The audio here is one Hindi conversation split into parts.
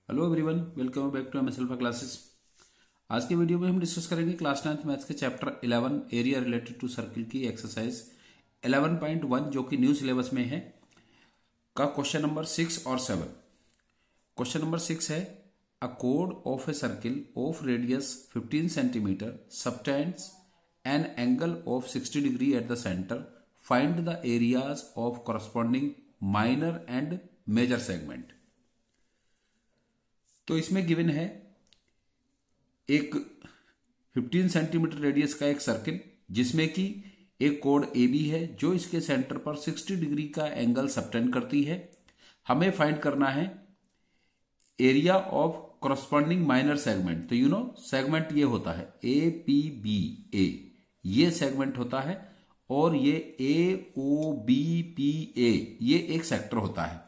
Hello everyone, welcome back to MS Alpha classes. आज के वीडियो में हम डिस्कस करेंगे क्लास 9th मैथ्स के chapter 11 area related to circle की एक्सरसाइज 11.1 जो कि न्यू सिलेबस में है का क्वेश्चन नंबर 6 और 7। क्वेश्चन नंबर 6 है अ कोड of a circle of radius 15 centimetre subtends an angle of 60 degree at the centre, find the areas of corresponding minor and major segment. तो इसमें गिवन है एक 15 सेंटीमीटर रेडियस का एक सर्किल जिसमें कि एक कोड ए बी है जो इसके सेंटर पर 60 डिग्री का एंगल सबटेंड करती है। हमें फाइंड करना है area of corresponding minor segment. तो सेगमेंट ये होता है ए पी बी ए, ये सेगमेंट होता है, और ये ए ओ बी पी ए ये एक सेक्टर होता है।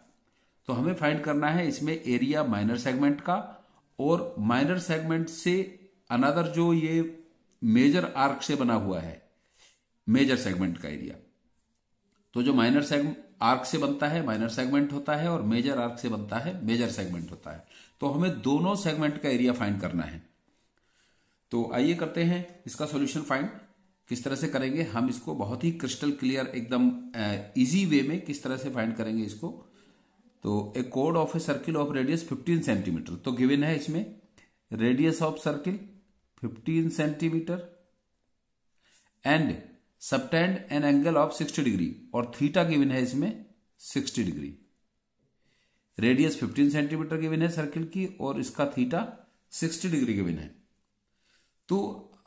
तो हमें फाइंड करना है इसमें एरिया माइनर सेगमेंट का, और माइनर सेगमेंट से अनदर जो ये मेजर आर्क से बना हुआ है मेजर सेगमेंट का एरिया। तो जो माइनर आर्क से बनता है माइनर सेगमेंट होता है, और मेजर आर्क से बनता है मेजर सेगमेंट होता है। तो हमें दोनों सेगमेंट का एरिया फाइंड करना है। तो आइए करते हैं इसका सॉल्यूशन फाइंड। किस तरह से करेंगे हम इसको, बहुत ही क्रिस्टल क्लियर एकदम इजी वे में किस तरह से फाइंड करेंगे इसको। तो ए कोड of a circle of radius 15 centimetre, तो गिवन है इसमें radius of circle 15 centimetre and subtend an angle of 60 degree, और थीटा गिवन है इसमें 60 डिग्री। रेडियस 15 सेंटीमीटर गिवन है सर्किल की, और इसका थीटा 60 डिग्री गिवन है। तो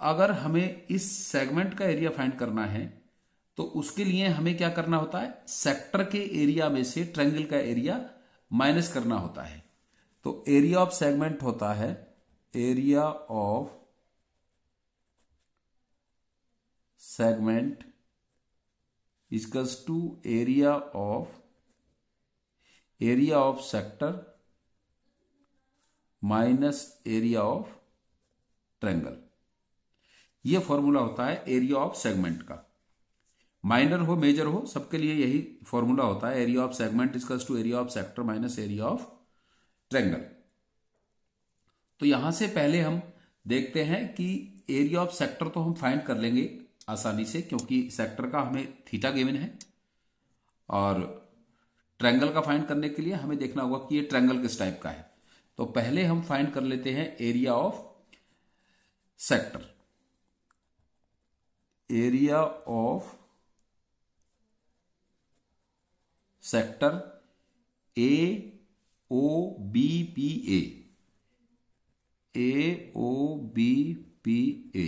अगर हमें इस सेगमेंट का एरिया फाइंड करना है तो उसके लिए हमें क्या करना होता है, सेक्टर के एरिया में से ट्रायंगल का एरिया माइनस करना होता है। तो एरिया ऑफ सेगमेंट होता है area of segment equals to area of sector minus area of triangle. यह फॉर्मूला होता है एरिया ऑफ सेगमेंट का। माइनर हो मेजर हो सबके लिए यही फॉर्मूला होता है, area of segment equals to area of sector minus area of triangle. तो यहां से पहले हम देखते हैं कि एरिया ऑफ सेक्टर तो हम फाइंड कर लेंगे आसानी से, क्योंकि सेक्टर का हमें थीटा गिवन है, और ट्रायंगल का फाइंड करने के लिए हमें देखना होगा कि ये ट्रायंगल किस टाइप का है। तो पहले हम फाइंड कर लेते हैं area of sector. Area of sector A O B P A O B P A,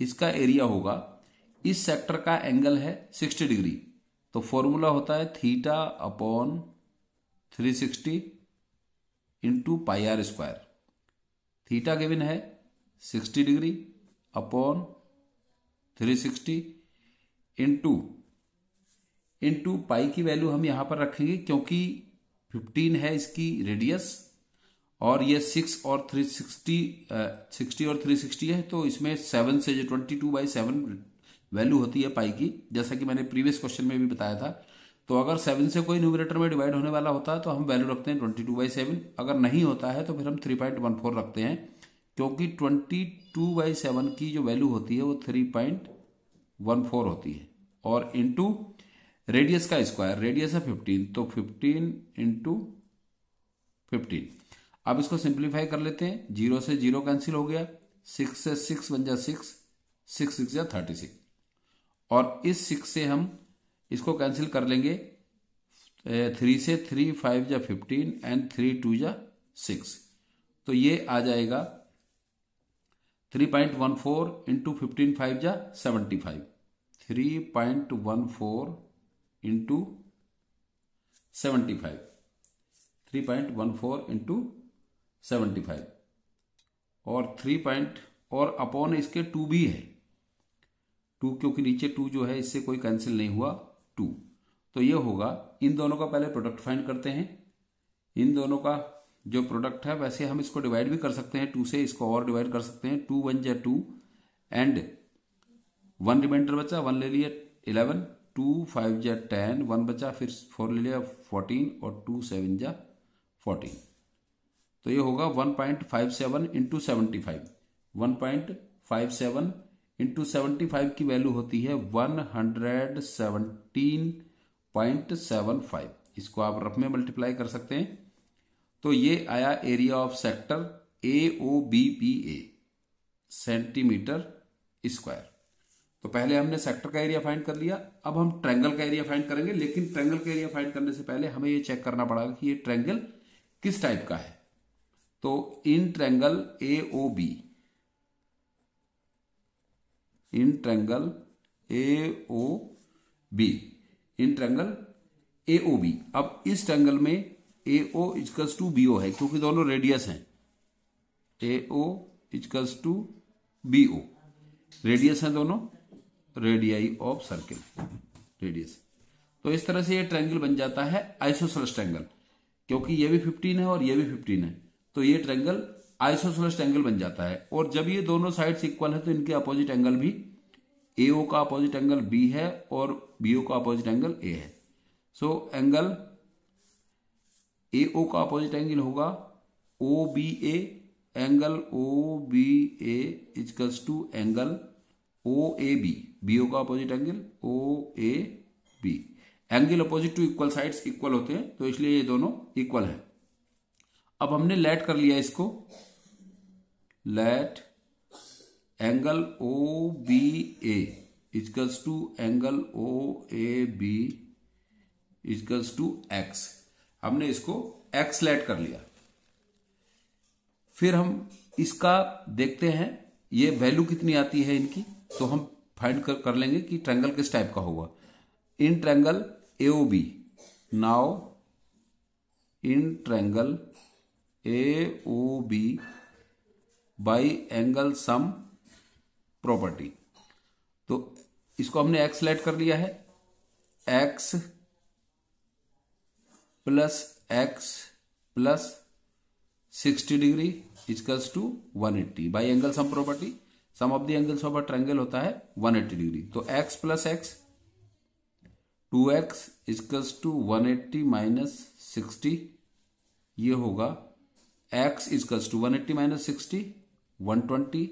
इसका एरिया होगा, इस सेक्टर का एंगल है 60 डिग्री। तो फॉर्मूला होता है theta upon 360 into pi are square. Theta given है 60 डिग्री अपॉन 360 इंटू पाई की वैल्यू हम यहां पर रखेंगे, क्योंकि 15 है इसकी रेडियस, और ये 6 और 360 60 और 360 है, तो इसमें 7 से जो 22/7 वैल्यू होती है पाई की, जैसा कि मैंने प्रीवियस क्वेश्चन में भी बताया था। तो अगर 7 से कोई न्यूमरेटर में डिवाइड होने वाला होता है तो हम वैल्यू रखते हैं 22/7। अगर नहीं होता है तो फिर हम 3.14 रखते हैं, क्योंकि 22/7 की जो वैल्यू होती है वो 3.14 होती है, और इंटू रेडियस का स्क्वायर, रेडियस है 15, तो 15 इंटू 15। अब इसको सिंप्लीफाई कर लेते हैं, 0 से 0 कैंसिल हो गया, 6 से 6 बन जा 6, 6 6 जा 36, और इस 6 से हम इसको कैंसिल कर लेंगे, 3 से 3 5 जा 15 एंड 3 2 जा 6। तो ये आ जाएगा 3.14 इंटू 15 5 जा 75, 3.14 इंटू 75, 3.14 इंटू 75, और 3 और अपॉन इसके 2 भी है, 2 क्योंकि नीचे 2 जो है इससे कोई कैंसिल नहीं हुआ 2। तो ये होगा, इन दोनों का पहले प्रोडक्ट फाइंड करते हैं। इन दोनों का जो प्रोडक्ट है, वैसे हम इसको डिवाइड भी कर सकते हैं 2 से, इसको और डिवाइड कर सकते हैं, 2 1 जा 2 एंड 1 रिमाइंडर बचा, 1 ले लिया 11, 2 5 जा 10, 1 बचा, फिर 4 ले लिया 14, और 2 7 जा 14। तो ये होगा 1.57 इंटू 75। 1.57 इंटू 75 की वैल्यू होती है 117.75। इसको आप रफ में मल्टीप्लाई कर सकते हैं। तो ये आया area of sector AOBPA, centimetre square. तो पहले हमने सेक्टर का एरिया फाइंड कर लिया, अब हम ट्रायंगल का एरिया फाइंड करेंगे। लेकिन ट्रायंगल का एरिया फाइंड करने से पहले हमें ये चेक करना पड़ेगा कि ये ट्रायंगल किस टाइप का है। तो इन ट्रायंगल AOB, इन ट्रायंगल AOB, अब इस ट्रायंगल में AO इक्वल्स टू BO है, क्योंकि दोनों रेडियस हैं। AO equals to BO, radius है दोनों, रेडियाई ऑफ सर्किल, रेडियस। तो इस तरह से ये ट्रायंगल बन जाता है आइसोसेलेस ट्रायंगल, क्योंकि ये भी 15 है और ये भी 15 है, तो ये ट्रायंगल आइसोसेलेस ट्रायंगल बन जाता है। और जब ये दोनों साइड्स इक्वल है तो इनके अपोजिट एंगल भी, AO का अपोजिट एंगल B है और BO का अपोजिट एंगल A है। सो एंगल AO का अपोजिट एंगल होगा OBA, angle OBA equals to angle OAB, BO का opposite angle OAB। Angle opposite to equal sides equal होते हैं, तो इसलिए ये दोनों इक्वल है। अब हमने लेट कर लिया इसको, let angle OBA equals to angle OAB equals to X। हमने इसको X लेट कर लिया। फिर हम इसका देखते हैं ये वैल्यू कितनी आती है इनकी, तो हम फाइंड कर लेंगे कि ट्रायंगल किस टाइप का होगा। In triangle AOB, now in triangle AOB by angle sum property, तो इसको हमने X लेट कर लिया है। X plus 60 degree equals to 180 by angle sum property. Sum of the angles of a triangle होता है 180 डिग्री। तो x plus x 2x equals to 180 minus 60, ये होगा x इक्वल्स टू 180 माइनस 60 120,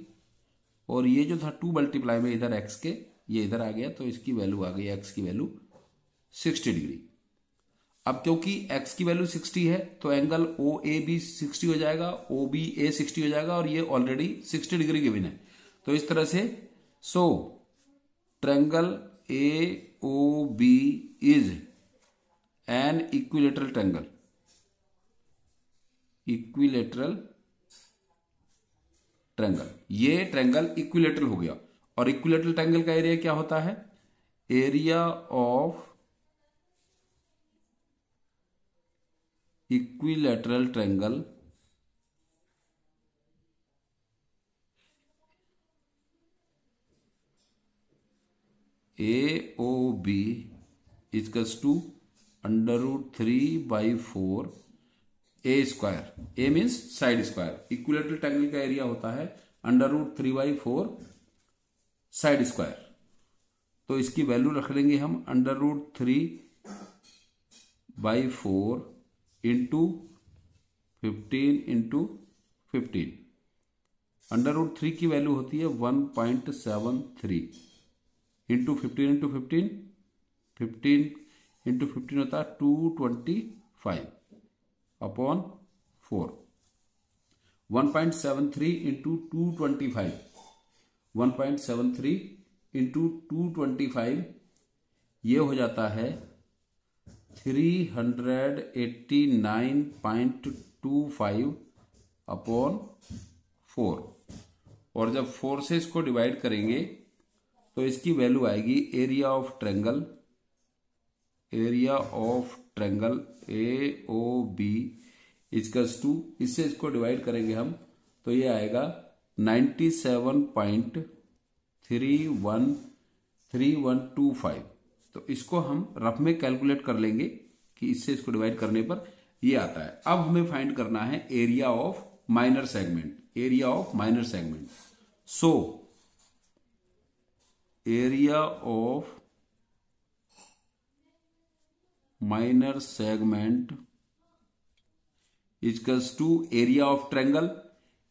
और ये जो था 2 मल्टीप्लाई में इधर x के, ये इधर आ गया, तो इसकी वैल्यू आ गई, x की वैल्यू 60 डिग्री। अब क्योंकि x की वैल्यू 60 है तो एंगल OAB 60 हो जाएगा, OBA 60 हो जाएगा, और ये ऑलरेडी 60 डिग्री गिवन है। तो इस तरह से triangle AOB is an equilateral triangle, equilateral triangle. ये ट्रायंगल इक्विलेटरल हो गया। और इक्विलेटरल ट्रायंगल का एरिया क्या होता है? Area of equilateral triangle AOB equals to √3/4 A square. A means side square. Equilateral triangle का एरिया होता है √3/4 साइड स्क्वायर। तो इसकी वैल्यू रख लेंगे हम √3/4 इंटू 15 √3 की वैल्यू होती है 1.73 इंटू 15 इंटू 15 इंटू 15 होता है 225 अपॉन 4। 1.73 इंटू 225, 1.73 इंटू 225, ये हो जाता है 389.25 अपॉन 4। और जब 4 से इसको डिवाइड करेंगे तो इसकी वैल्यू आएगी area of triangle AOB equals to, इससे इसको डिवाइड करेंगे हम तो ये आएगा 97.3125। तो इसको हम रफ में कैलकुलेट कर लेंगे कि इससे इसको डिवाइड करने पर ये आता है। अब हमें फाइंड करना है area of minor segment, area of minor segment. So area of minor segment equals to area of triangle.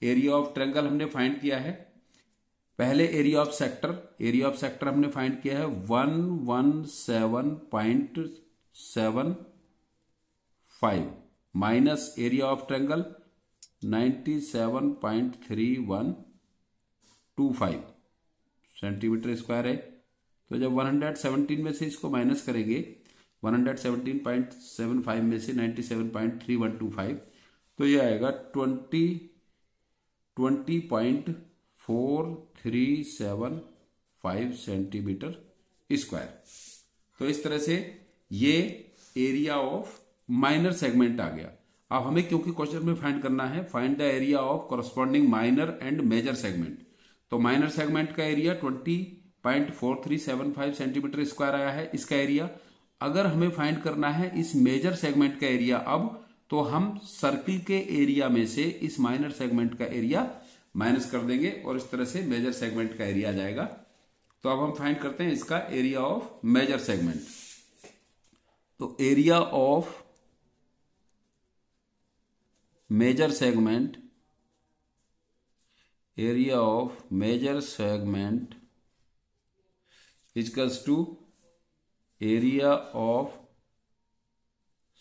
Area of triangle हमने फाइंड किया है। पहले एरिया ऑफ सेक्टर हमने फाइंड किया है 117.75 minus area of triangle 97.3125 centimetre square है। तो जब 117 में से इसको माइनस करेंगे 117.75 में से 97.3125 तो ये आएगा 20.4375 सेंटीमीटर स्क्वायर। तो इस तरह से ये एरिया ऑफ माइनर सेगमेंट आ गया। अब हमें क्योंकि क्वेश्चन में फाइंड करना है find the area of corresponding minor and major segment, तो माइनर सेगमेंट का एरिया 20.4375 सेंटीमीटर स्क्वायर आया है इसका एरिया। अगर हमें फाइंड करना है इस मेजर सेगमेंट का एरिया अब, तो हम सर्किल के एरिया में से इस माइनर सेगमेंट का एरिया माइनस कर देंगे और इस तरह से मेजर सेगमेंट का एरिया आ जाएगा। तो अब हम फाइंड करते हैं इसका एरिया ऑफ मेजर सेगमेंट। तो area of major segment equals to area of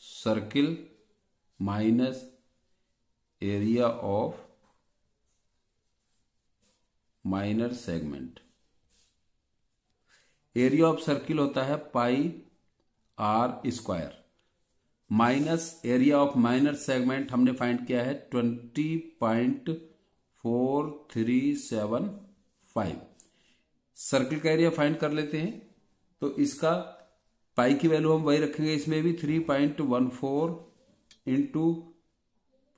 circle minus area of minor segment. Area of circle होता है pi are square minus area of minor segment हमने फाइंड किया है 20.4375। सर्किल का एरिया फाइंड कर लेते हैं। तो इसका पाई की वैल्यू हम वही रखेंगे, इसमें भी 3.14 इंटू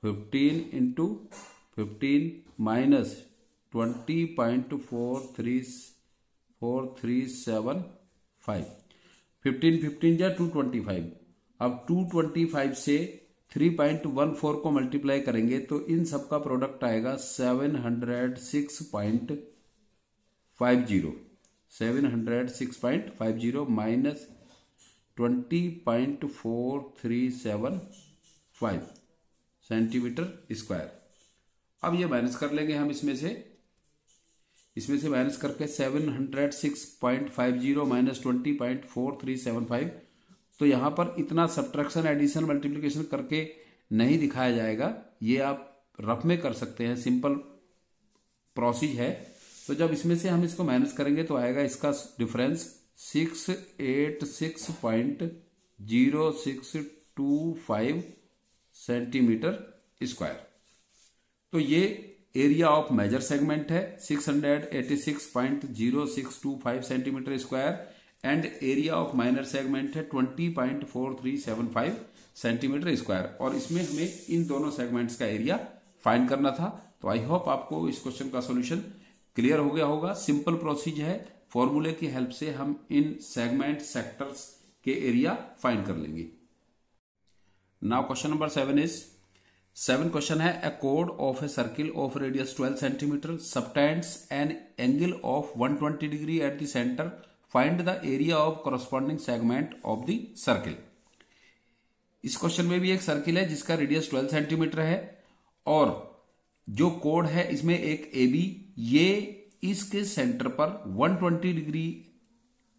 15 माइनस 20.4375। 15 जा 225। अब 225 से 3.14 को मल्टीप्लाई करेंगे तो इन सब का प्रोडक्ट आएगा 706.50 माइनस 20.4375 सेंटीमीटर स्क्वायर। अब ये माइनस कर लेंगे हम इसमें से माइनस करके 706.50 माइनस 20.4375। तो यहां पर इतना सब्ट्रैक्शन एडिशन मल्टीप्लिकेशन करके नहीं दिखाया जाएगा, ये आप रफ में कर सकते हैं, सिंपल प्रोसीज है। तो जब इसमें से हम इसको माइनस करेंगे तो आएगा इसका डिफरेंस 686.0625 सेंटीमीटर स्क्वायर। तो ये एरिया ऑफ मेजर सेगमेंट है 686.0625 centimetre square and area of minor segment है 20.4375 सेंटीमीटर स्क्वायर। और इसमें हमें इन दोनों सेगमेंट्स का एरिया फाइंड करना था। तो आई होप आपको इस क्वेश्चन का सॉल्यूशन क्लियर हो गया होगा। सिंपल प्रोसीज है, फॉर्मूले की हेल्प से हम इन सेगमेंट सेक्टर्स के एरिया फाइंड कर लेंगे। नाउ क्वेश्चन नंबर 7 क्वेश्चन है अ कोड of a circle of radius 12 centimetre subtends an angle of 120 degree at the centre, find the area of corresponding segment of the circle. इस क्वेश्चन में भी एक सर्किल है जिसका रेडियस 12 सेंटीमीटर है और जो कोड है इसमें एक AB, ये इसके सेंटर पर 120 डिग्री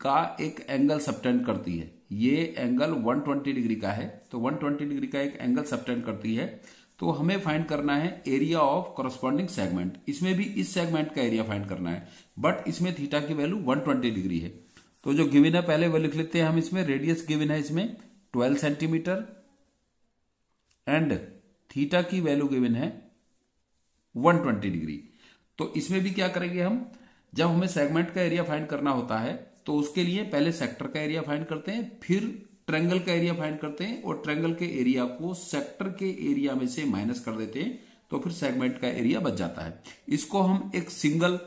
का एक एंगल सबटेंड करती है। ये एंगल 120 डिग्री का है, तो 120 डिग्री का एक एंगल सबटेंड करती है। तो हमें फाइंड करना है एरिया ऑफ कॉरस्पॉन्डिंग सेगमेंट। इसमें भी इस सेगमेंट का एरिया फाइंड करना है, बट इसमें थीटा की वैल्यू 120 डिग्री है। तो जो गिवन है पहले वो लिख लेते हैं हम। इसमें रेडियस गिवन है इसमें 12 सेंटीमीटर एंड थीटा की वैल्यू गिवन है 120 डिग्री। तो इसमें भी क्या करेंगे हम, जब हमें सेगमेंट का एरिया फाइंड करना होता है तो उसके लिए पहले सेक्टर का एरिया फाइंड करते हैं, फिर ट्रायंगल का एरिया फाइंड करते हैं और ट्रायंगल के एरिया को सेक्टर के एरिया में से माइनस कर देते हैं, तो फिर सेगमेंट का एरिया बच जाता है। इसको हम एक सिंगल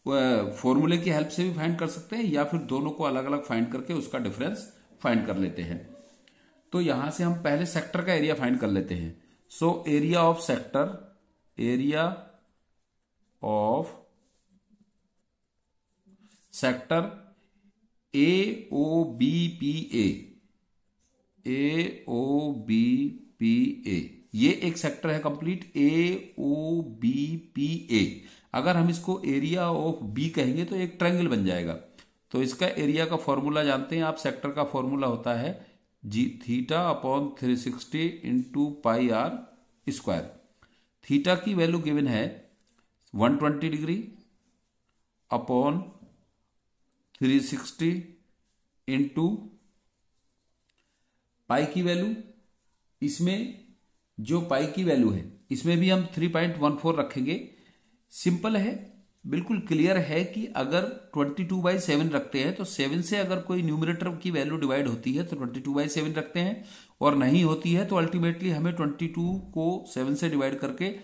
फॉर्मूले की हेल्प से भी फाइंड कर सकते हैं या फिर दोनों को अलग अलग फाइंड करके उसका डिफरेंस फाइंड कर लेते हैं। तो यहां से हम पहले सेक्टर का एरिया फाइंड कर लेते हैं। So area of sector, area of sector AOBPA ये एक सेक्टर है complete A O B P A. अगर हम इसको एरिया ऑफ बी कहेंगे तो एक ट्रायंगल बन जाएगा। तो इसका एरिया का फॉर्मूला जानते हैं आप, सेक्टर का फॉर्मूला होता है जी theta upon 360 into pi are square. Theta की वैल्यू गिवन है 120 डिग्री अपॉन 360 इंटू पाई की वैल्यू, इसमें जो पाई की वैल्यू है इसमें भी हम 3.14 रखेंगे। सिंपल है, बिल्कुल क्लियर है कि अगर 22/7 रखते हैं तो 7 से अगर कोई न्यूमरेटर की वैल्यू डिवाइड होती है तो 22/7 रखते हैं, और नहीं होती है तो अल्टीमेटली हमें 22 को 7 से डिवाइड करके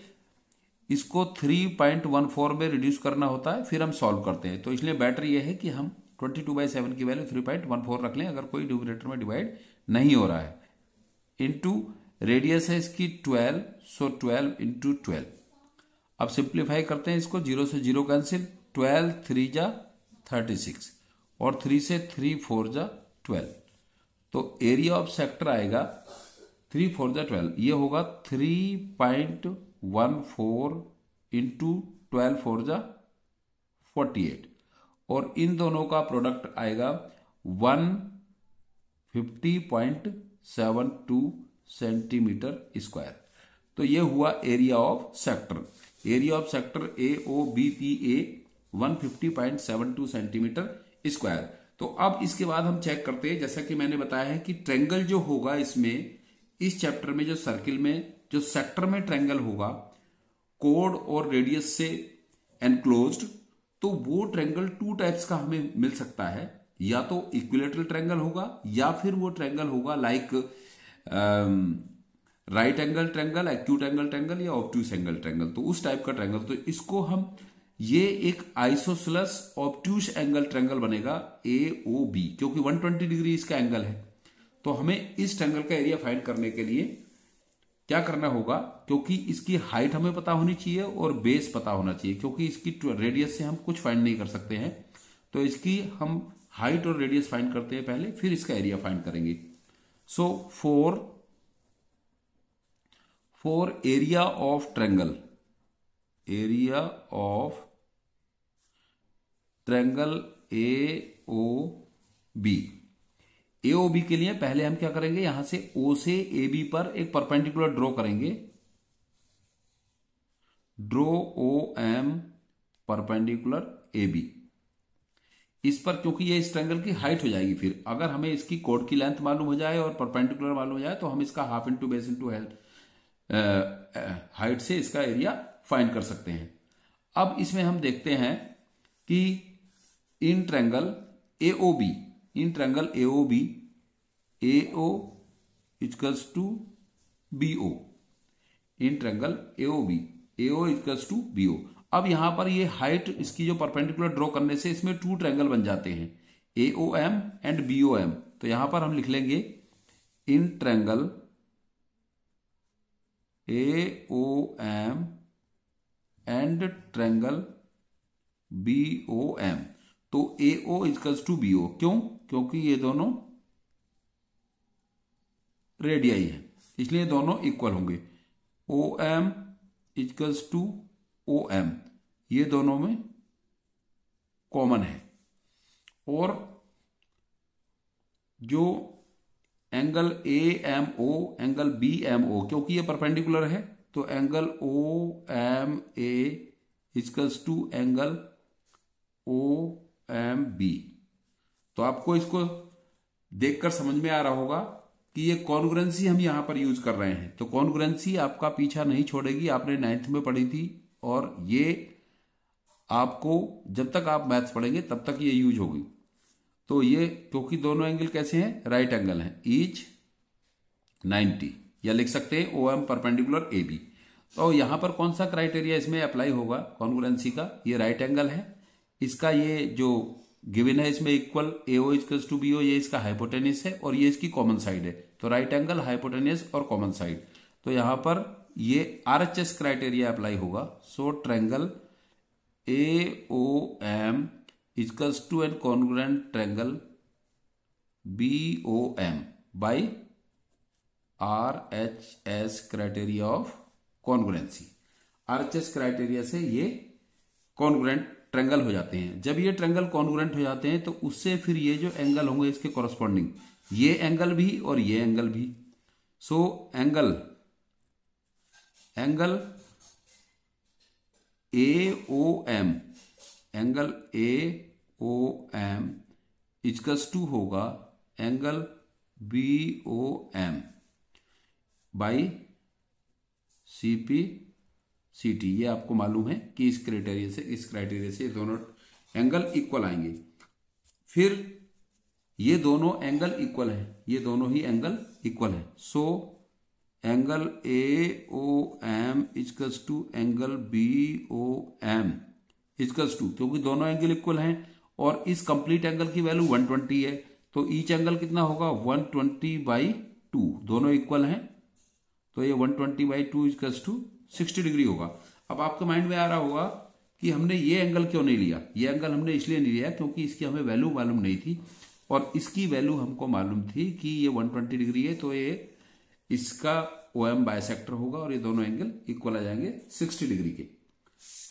इसको 3.14 में रिड्यूस करना होता है, फिर हम सॉल्व करते हैं। तो इसलिए बेटर यह है कि हम 22/7 की वैल्यू 3.14 रख लें अगर कोई न्यूमरेटर में डिवाइड नहीं हो रहा है। इंटू रेडियस है इसकी 12, सो 12 इंटू 12। अब सिंप्लीफाई करते हैं इसको, 0 से 0 कैंसिल, 12 3 जा 36 और 3 से 3 4 जा 12। तो एरिया ऑफ सेक्टर आएगा 3 4 जा 12, ये होगा 3.14 इंटू 12 4 जा 48, और इन दोनों का प्रोडक्ट आएगा 150.72 सेंटीमीटर स्क्वायर। तो ये हुआ area of sector. Area of sector A O B P A 150.72 centimetre square. तो अब इसके बाद हम चेक करते हैं, जैसा कि मैंने बताया है कि ट्रायंगल जो होगा इसमें, इस चैप्टर में जो सर्किल में जो सेक्टर में ट्रायंगल होगा कोड और रेडियस से एनक्लोज्ड, तो वो ट्रायंगल 2 टाइप्स का हमें मिल सकता है। या तो इक्विलेटरल ट्रायंगल होगा या फिर वो ट्रायंगल होगा like right angle triangle, acute angle triangle या ऑब्ट्यूस एंगल ट्रायंगल, तो उस टाइप का ट्रायंगल। तो इसको हम, ये एक आइसोसेलेस ऑब्ट्यूस एंगल ट्रायंगल बनेगा ए ओ बी, क्योंकि 120 डिग्री इसका एंगल है। तो हमें इस ट्रायंगल का एरिया फाइंड करने के लिए क्या करना होगा, क्योंकि इसकी हाइट हमें पता होनी चाहिए और बेस पता होना चाहिए, क्योंकि इसकी रेडियस से हम कुछ फाइंड नहीं कर सकते हैं। तो इसकी हम हाइट और रेडियस फाइंड करते हैं पहले, फिर इसका एरिया फाइंड करेंगे। So for area of triangle, area of triangle A O B, A O B के लिए पहले हम क्या करेंगे, यहां से ओ से ए बी पर एक परपेंडिकुलर ड्रॉ करेंगे। Draw O M perpendicular A B, इस पर, क्योंकि ये इस ट्रायंगल की हाइट हो जाएगी। फिर अगर हमें इसकी कोड की लेंथ मालूम हो जाए और परपेंडिकुलर मालूम हो जाए तो हम इसका half into base into height से इसका एरिया फाइंड कर सकते हैं। अब इसमें हम देखते हैं कि in triangle A O B, in triangle A O B, A O equals to B O, in triangle A O B, A O equals to B O. अब यहां पर ये हाइट इसकी जो परपेंडिकुलर ड्रॉ करने से इसमें 2 ट्रायंगल बन जाते हैं, A O M and B O M. तो यहां पर हम लिख लेंगे in triangle A O M and triangle B O M. तो A O equals to B O, क्यों, क्योंकि ये दोनों रेडियाई है, इसलिए दोनों इक्वल होंगे। O M equals to O M, ये दोनों में कॉमन है। और जो angle A M O, angle B M O, क्योंकि ये परपेंडिकुलर है तो angle O M A equals to angle O M B. तो आपको इसको देखकर समझ में आ रहा होगा कि ये कॉन्ग्रुएंसी हम यहां पर यूज कर रहे हैं। तो कॉन्ग्रुएंसी आपका पीछा नहीं छोड़ेगी, आपने 9th में पढ़ी थी, और ये आपको जब तक आप मैथ्स पढ़ेंगे तब तक ये यूज होगी। तो ये, क्योंकि दोनों एंगल कैसे हैं, राइट एंगल हैं, ईच 90, या लिख सकते हैं O M perpendicular A B. तो यहां पर कौन सा क्राइटेरिया इसमें अप्लाई होगा कॉन्ग्रुएंसी का, ये राइट एंगल है, इसका ये जो गिवन है इसमें equal A O equals to B O, ये इसका हाइपोटेनियस है और ये इसकी कॉमन साइड है। तो राइट एंगल, हाइपोटेनियस और कॉमन साइड, तो यहां पर ये आरएचएस क्राइटेरिया अप्लाई होगा। So triangle A O M equals to an congruent triangle B O M by RHS criteria of congruency. RHS criteria से ये कॉन्ग्रुएंट ट्रायंगल हो जाते हैं। जब ये ट्रायंगल कॉन्ग्रुएंट हो जाते हैं तो उससे फिर ये जो एंगल होंगे इसके कॉरस्पॉन्डिंग, ये एंगल भी और ये एंगल भी। So angle AOM, angle AOM equals to होगा एंगल BOM बाई CPCT। ये आपको मालूम है कि इस क्राइटेरिया से ये दोनों एंगल इक्वल आएंगे। फिर ये दोनों एंगल इक्वल है, ये दोनों ही एंगल इक्वल है। So angle AOM equals to angle BOM equals to, क्योंकि दोनों एंगल इक्वल हैं और इस कंप्लीट एंगल की वैल्यू 120 है, तो ईच एंगल कितना होगा 120/2, दोनों इक्वल हैं तो ये 120/2 इक्वल्स टू 60 डिग्री होगा। अब आपके माइंड में आ रहा होगा कि हमने ये एंगल क्यों नहीं लिया। ये एंगल हमने इसलिए नहीं लिया क्योंकि इसकी हमें वैल्यू मालूम नहीं थी और इसकी वैल्यू हमको मालूम थी कि ये 120 डिग्री है, तो ये इसका OM बाइसेक्टर होगा और ये दोनों एंगल इक्वल आ जाएंगे 60 डिग्री के।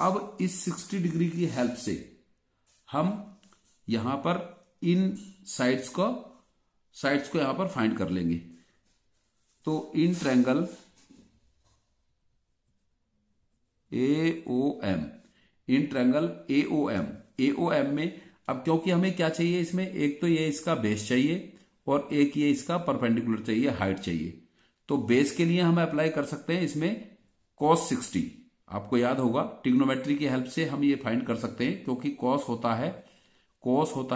अब इस 60 डिग्री की हेल्प से हम यहां पर इन साइड्स को यहां पर फाइंड कर लेंगे। तो इन ट्रायंगल AOM में अब क्योंकि हमें क्या चाहिए इसमें, एक तो ये इसका बेस चाहिए और एक ये इसका परपेंडिकुलर चाहिए, हाइट चाहिए। तो बेस के लिए हम अप्लाई कर सकते हैं इसमें cos 60। आपको याद होगा ट्रिग्नोमेट्री की हेल्प से हम ये फाइंड कर सकते हैं, क्योंकि cos होता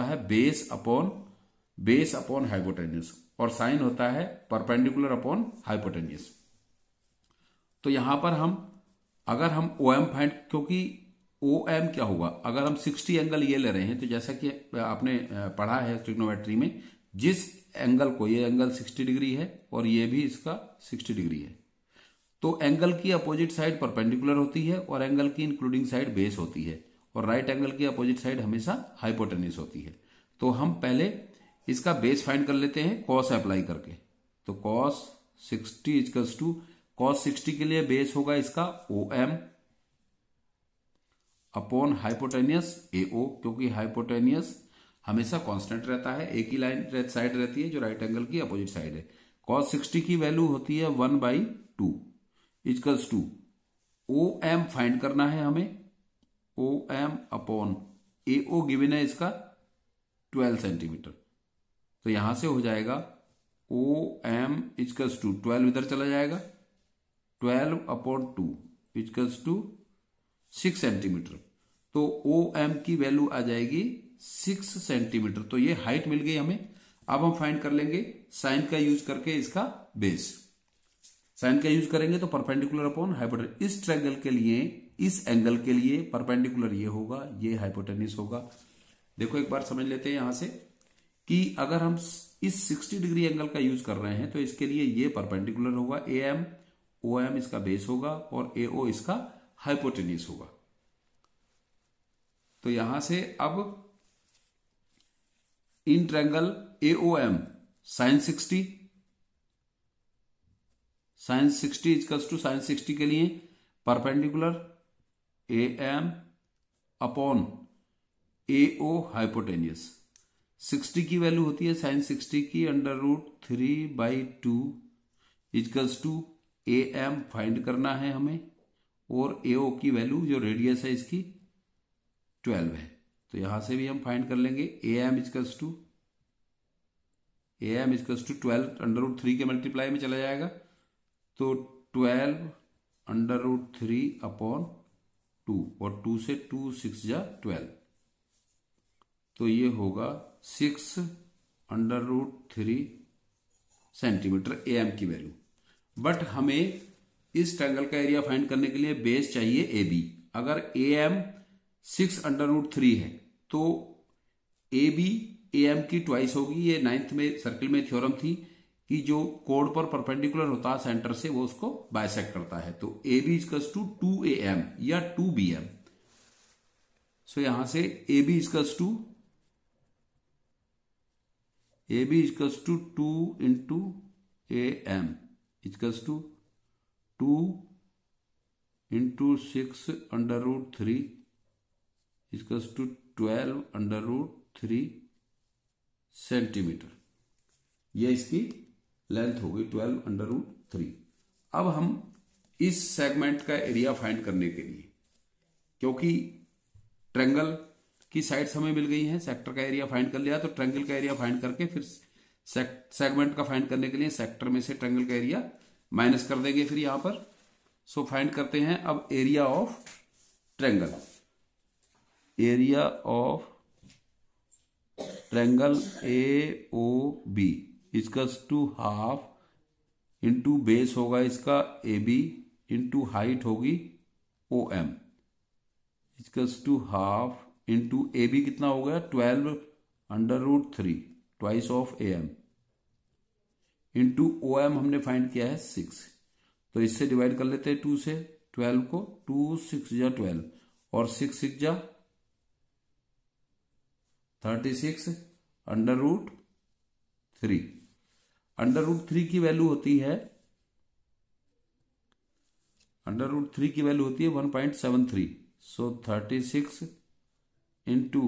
है बेस अपॉन हाइपोटेन्यूज और साइन होता है परपेंडिकुलर अपॉन हाइपोटेन्यूज। तो यहां पर अगर हम OM फाइंड, क्योंकि OM क्या होगा, अगर हम 60 एंगल ये ले रहे हैं तो जैसा कि आपने पढ़ा है ट्रिग्नोमेट्री में, जिस एंगल को, ये एंगल 60 डिग्री है और ये भी इसका 60 डिग्री है, तो एंगल की अपोजिट साइड परपेंडिकुलर होती है और एंगल की इंक्लूडिंग साइड बेस होती है और राइट एंगल की अपोजिट साइड हमेशा हाइपोटेन्यूज होती है। तो हम पहले इसका बेस फाइंड कर लेते हैं cos अप्लाई करके। तो cos 60 इक्वल्स टू, cos 60 के लिए बेस होगा इसका OM अपॉन हाइपोटेनियस AO, क्योंकि हाइपोटेनियस हमेशा कांस्टेंट रहता है, एक ही लाइन साइड रहती है जो राइट एंगल की अपोजिट साइड है। cos 60 की वैल्यू होती है 1/2 इक्वल्स टू OM फाइंड करना है हमें, OM अपॉन AO गिवन है इसका 12 सेंटीमीटर। तो यहां से हो जाएगा OM इक्वल्स टू 12 इधर चला जाएगा, 12/2 इक्वल्स टू 6 सेंटीमीटर। तो OM की वैल्यू आ जाएगी 6 सेंटीमीटर। तो ये हाइट मिल गई हमें। अब हम फाइंड कर लेंगे साइन का यूज करके इसका बेस। साइन का यूज करेंगे तो परपेंडिकुलर अपॉन हाइपोटेन्यूज। इस ट्रायंगल के लिए, इस एंगल के लिए परपेंडिकुलर ये होगा, ये हाइपोटेन्यूज होगा। देखो एक बार समझ लेते हैं यहां से कि अगर हम इस 60 डिग्री एंगल का यूज कर रहे हैं तो इसके लिए ये परपेंडिकुलर होगा AM, OM इसका बेस होगा और AO इसका हाइपोटेन्यूज होगा। तो यहां से अब in triangle AOM sine 60 equals to sine 60 के लिए perpendicular AM upon AO hypotenuse. 60 की वैल्यू होती है साइन 60 की √3/2 इक्वल्स टू AM फाइंड करना है हमें और AO की वैल्यू जो रेडियस है इसकी 12 है। तो यहां से भी हम फाइंड कर लेंगे AM इक्वल्स टू 12 √3 के मल्टीप्लाई में चला जाएगा, तो 12 √3/2 और 2 से 2 6 जा 12, तो ये होगा 6 √3 सेंटीमीटर AM की वैल्यू। बट हमें इस ट्रायंगल का एरिया फाइंड करने के लिए बेस चाहिए AB। अगर AM 6 √3 है तो AB AM की ट्वाइस होगी। ये 9th में सर्किल में थ्योरम थी कि जो कोड पर परपेंडिकुलर होता है सेंटर से वो उसको बाइसेक्ट करता है। तो AB इक्वल्स टू 2AM या 2BM। सो यहां से AB equals to 2 into AM equals to 2 into 6 under root 3 equals to 12 under root 3 centimetre. ये इसकी लेंथ होगी 12 अंडर रूट 3। अब हम इस सेगमेंट का एरिया फाइंड करने के लिए, क्योंकि ट्रायंगल की साइड्स हमें मिल गई हैं, सेक्टर का एरिया फाइंड कर लिया, तो ट्रायंगल का एरिया फाइंड करके फिर सेगमेंट का फाइंड करने के लिए सेक्टर में से ट्रायंगल का एरिया माइनस कर देंगे फिर यहां पर। सो फाइंड करते हैं अब area of triangle. Area of triangle AOB equals to half into base होगा इसका AB इंटू हाइट होगी OM equals to half into AB कितना हो गया 12 under root 3 twice of AM into OM हमने फाइंड किया है 6, तो इससे डिवाइड कर लेते हैं 2 से 12 को, 2 6 जा 12 और 6 6 जा 36 अंडर रूट 3। अंडर रूट 3 की वैल्यू होती है, अंडर रूट 3 की वैल्यू होती है 1.73। सो 36 इंटू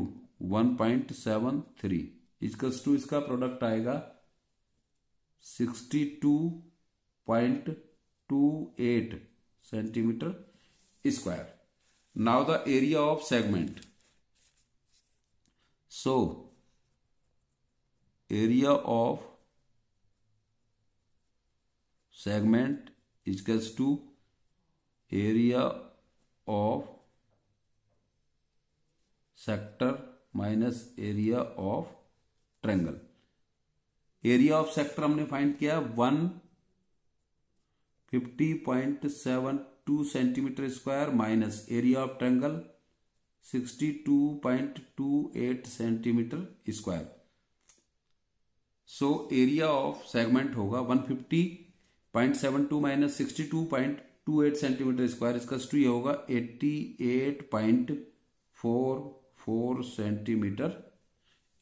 1.73 इक्वल्स टू इसका प्रोडक्ट आएगा 62.28 centimetre square. Now the area of segment. So, area of segment is equals to area of sector minus area of triangle। Area of sector हमने फाइंड किया 150.72 centimetre square minus area of triangle 62.28 centimetre square. So area of segment होगा 150.72 माइनस 62.28 सेंटीमीटर स्क्वायर, इसका ये होगा 88.44 सेंटीमीटर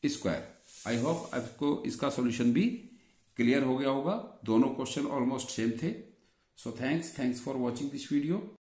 स्क्वायर। आई होप आपको इसका सॉल्यूशन भी क्लियर हो गया होगा। दोनों क्वेश्चन ऑलमोस्ट सेम थे। So thanks for watching this video.